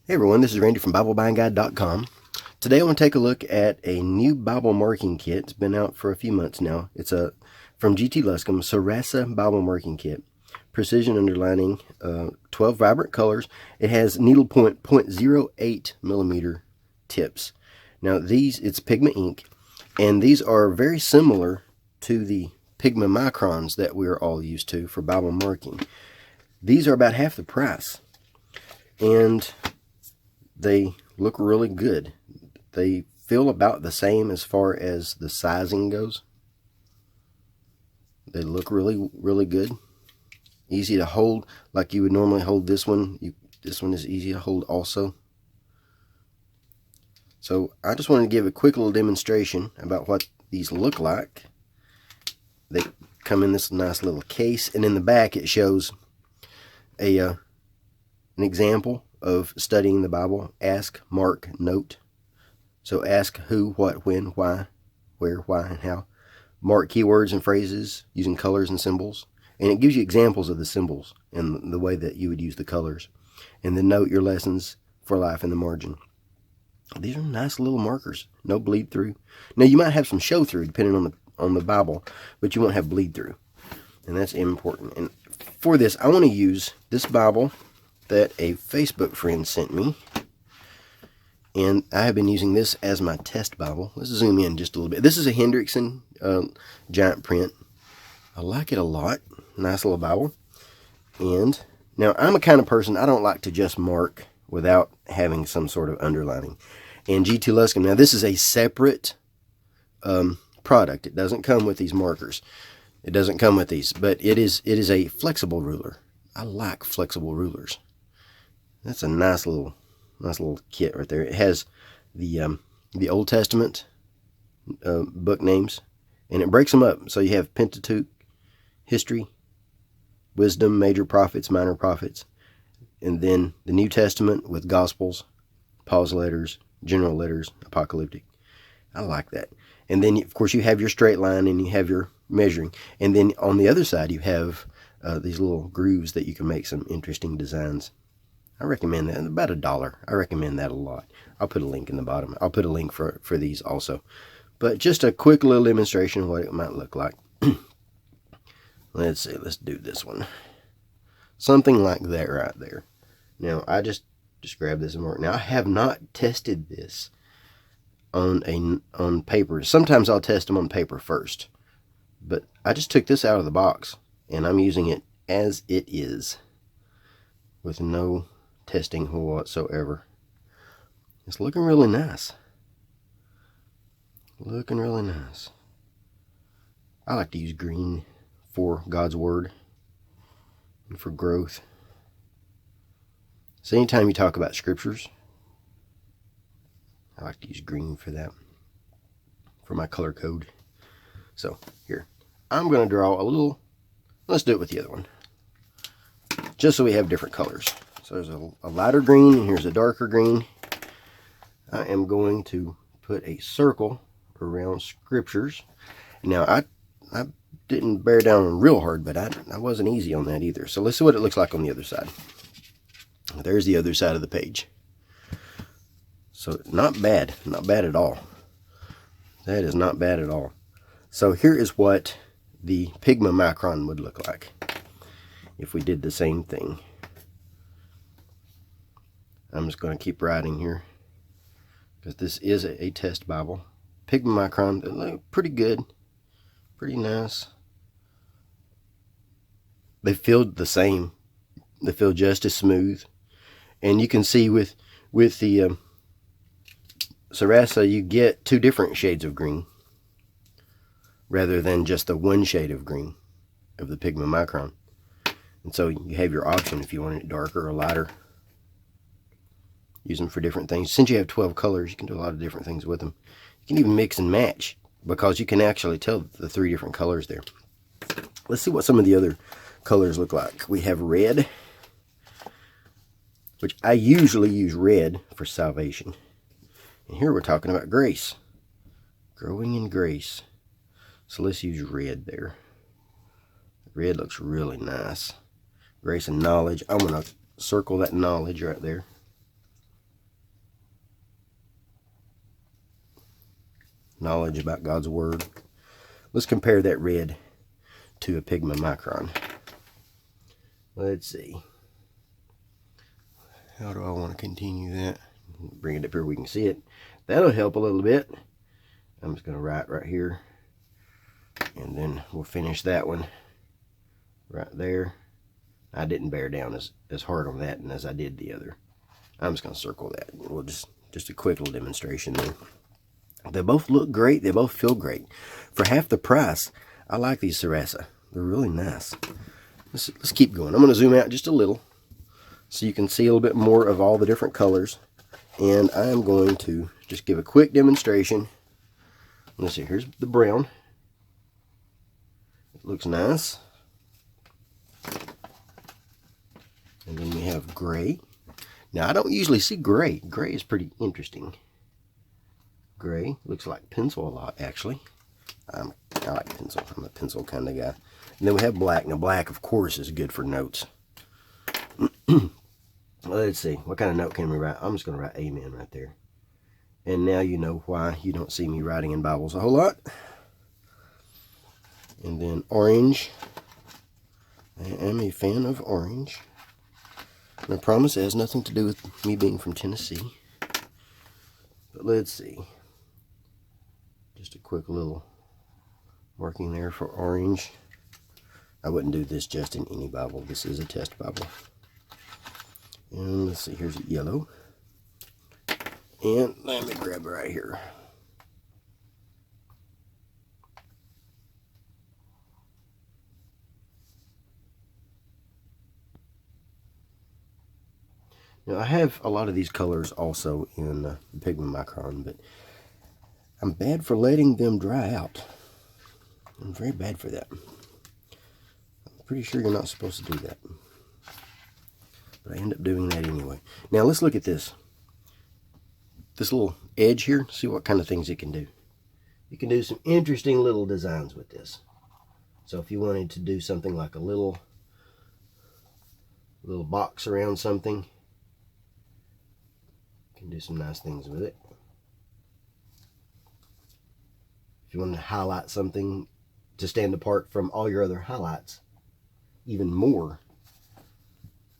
Hey everyone, this is Randy from BibleBindGuide.com. Today I want to take a look at a new Bible marking kit. It's been out for a few months now. It's from GT Luscombe, Sarasa Bible Marking Kit. Precision underlining, 12 vibrant colors. It has needlepoint 0.08 millimeter tips. Now it's Pigma ink, and these are very similar to the Pigma Microns that we're all used to for Bible marking. These are about half the price, and they look really good. They feel about the same as far as the sizing goes. They look really good. Easy to hold like you would normally hold this one. This one is easy to hold also. So I just wanted to give a quick little demonstration about what these look like. They come in this nice little case, and in the back it shows an example of studying the Bible. Ask, mark, note. So ask who, what, when, why, where, why, and how. Mark keywords and phrases using colors and symbols. And it gives you examples of the symbols and the way that you would use the colors. And then note your lessons for life in the margin. These are nice little markers. No bleed through. Now you might have some show through depending on the Bible, but you won't have bleed through. And that's important. And for this, I want to use this Bible that a Facebook friend sent me, and I have been using this as my test Bible. Let's zoom in just a little bit. This is a Hendrickson giant print. I like it a lot. Nice little Bible. And now I'm a kind of person, I don't like to just mark without having some sort of underlining. And GT Luscombe, now this is a separate product. It doesn't come with these markers. It doesn't come with these, but it is a flexible ruler. I like flexible rulers. That's a nice little kit right there. It has the Old Testament book names, and it breaks them up. So you have Pentateuch, history, wisdom, major prophets, minor prophets, and then the New Testament with Gospels, Paul's letters, general letters, apocalyptic. I like that. And then, of course, you have your straight line and you have your measuring. And then on the other side, you have these little grooves that you can make some interesting designs. I recommend that. About $1. I recommend that a lot. I'll put a link in the bottom. I'll put a link for these also. But just a quick little demonstration of what it might look like. Let's see. Let's do this one. Something like that right there. Now, I just grabbed this and worked. Now, I have not tested this on paper. Sometimes I'll test them on paper first. But I just took this out of the box, and I'm using it as it is, with no testing whatsoever. It's looking really nice. Looking really nice. I like to use green for God's Word and for growth. So anytime you talk about scriptures, I like to use green for that, for my color code. So here, I'm going to draw a little, let's do it with the other one, just so we have different colors. So there's a lighter green, and here's a darker green. I am going to put a circle around scriptures. Now, I didn't bear down real hard, but I wasn't easy on that either. So let's see what it looks like on the other side. There's the other side of the page. So not bad at all. That is not bad at all. So here is what the Pigma Micron would look like if we did the same thing. I'm just going to keep writing here, because this is a test Bible. Pigma Micron, they look pretty good, pretty nice. They feel the same. They feel just as smooth. And you can see with the Sarasa, you get two different shades of green, rather than just the one shade of green of the Pigma Micron. And so you have your option if you want it darker or lighter. Use them for different things. Since you have 12 colors, you can do a lot of different things with them. You can even mix and match, because you can actually tell the 3 different colors there. Let's see what some of the other colors look like. We have red, which I usually use red for salvation. And here we're talking about grace. Growing in grace. So let's use red there. Red looks really nice. Grace and knowledge. I'm going to circle that knowledge right there. knowledge about God's Word. Let's compare that red to a Pigma Micron. Let's see. How do I want to continue that? Bring it up here, we can see it. That'll help a little bit. I'm just going to write right here. And then we'll finish that one right there. I didn't bear down as hard on that as I did the other. I'm just going to circle that. We'll just a quick little demonstration there. They both look great. They both feel great. For half the price, I like these Sarasa. They're really nice. Let's keep going. I'm going to zoom out just a little so you can see a little bit more of all the different colors. And I'm going to just give a quick demonstration. Let's see. Here's the brown. It looks nice. And then we have gray. Now, I don't usually see gray. Gray is pretty interesting. Gray looks like pencil a lot, actually. I like pencil. I'm a pencil kind of guy. And then we have black. Now, black, of course, is good for notes. Let's see. What kind of note can we write? I'm just going to write amen right there. And now you know why you don't see me writing in Bibles a whole lot. And then orange. I am a fan of orange. And I promise it has nothing to do with me being from Tennessee. But let's see. Just a quick little marking there for orange. I wouldn't do this just in any Bible. This is a test Bible. And let's see, here's yellow. And let me grab it right here. Now, I have a lot of these colors also in the Pigma Micron, but I'm bad for letting them dry out. I'm very bad for that. I'm pretty sure you're not supposed to do that. But I end up doing that anyway. Now, let's look at this. This little edge here, see what kind of things it can do. You can do some interesting little designs with this. So if you wanted to do something like a little box around something, can do some nice things with it. If you want to highlight something to stand apart from all your other highlights even more,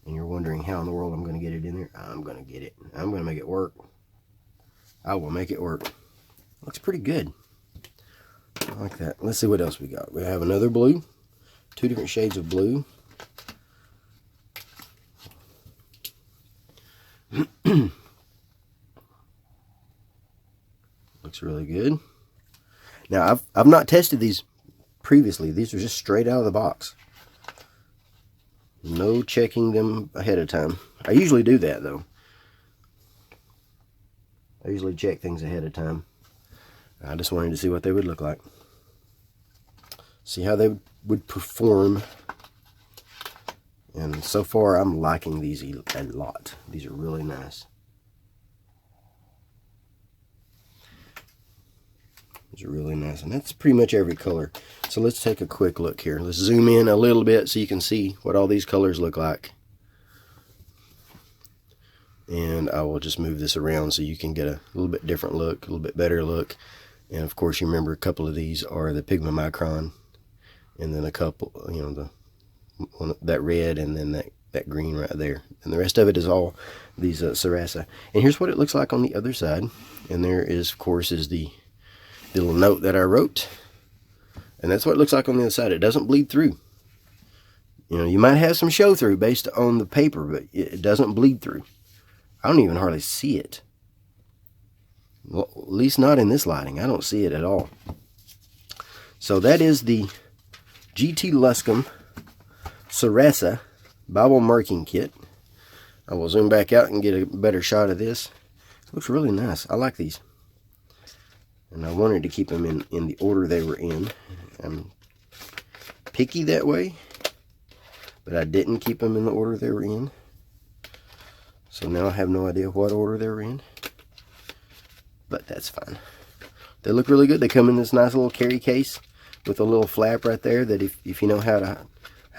and you're wondering how in the world I'm going to get it in there, I'm going to get it. I'm going to make it work. I will make it work. Looks pretty good. I like that. Let's see what else we got. We have another blue. 2 different shades of blue. Looks really good. Now, I've not tested these previously. These are just straight out of the box. No checking them ahead of time. I usually do that, though. I usually check things ahead of time. I just wanted to see what they would look like. See how they would perform. And so far, I'm liking these a lot. These are really nice. These are really nice. And that's pretty much every color. So let's take a quick look here. Let's zoom in a little bit so you can see what all these colors look like. And I will just move this around so you can get a little bit different look, a little bit better look. And of course, you remember a couple of these are the Pigma Micron. And then a couple, you know, that red and then that green right there. And the rest of it is all these Sarasa. And here's what it looks like on the other side. And there is, of course, is the little note that I wrote. And that's what it looks like on the other side. It doesn't bleed through. You know, you might have some show through based on the paper, but it doesn't bleed through. I don't even hardly see it. Well, at least not in this lighting. I don't see it at all. So that is the GT Luscombe Sarasa Bible marking kit. I will zoom back out and get a better shot of this. It looks really nice. I like these. And I wanted to keep them in the order they were in. I'm picky that way, but I didn't keep them in the order they were in. So now I have no idea what order they were in, but that's fine. They look really good. They come in this nice little carry case with a little flap right there that if you know how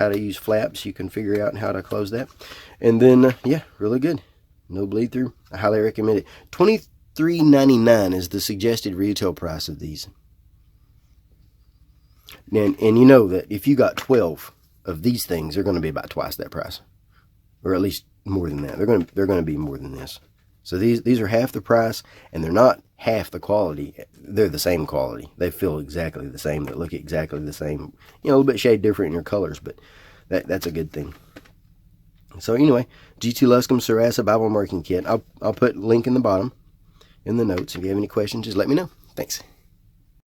to use flaps, you can figure out how to close that. And then, yeah, really good. No bleed through. I highly recommend it. $3.99 is the suggested retail price of these. And you know that if you got 12 of these things, they're going to be about twice that price, or at least more than that. They're going to be more than this. So these are half the price, and they're not half the quality. They're the same quality. They feel exactly the same. They look exactly the same. You know, a little bit shade different in your colors, but that's a good thing. So anyway, GT Luscombe Sarasa Bible Marking Kit. I'll put a link in the bottom in the notes. If you have any questions, just let me know. Thanks.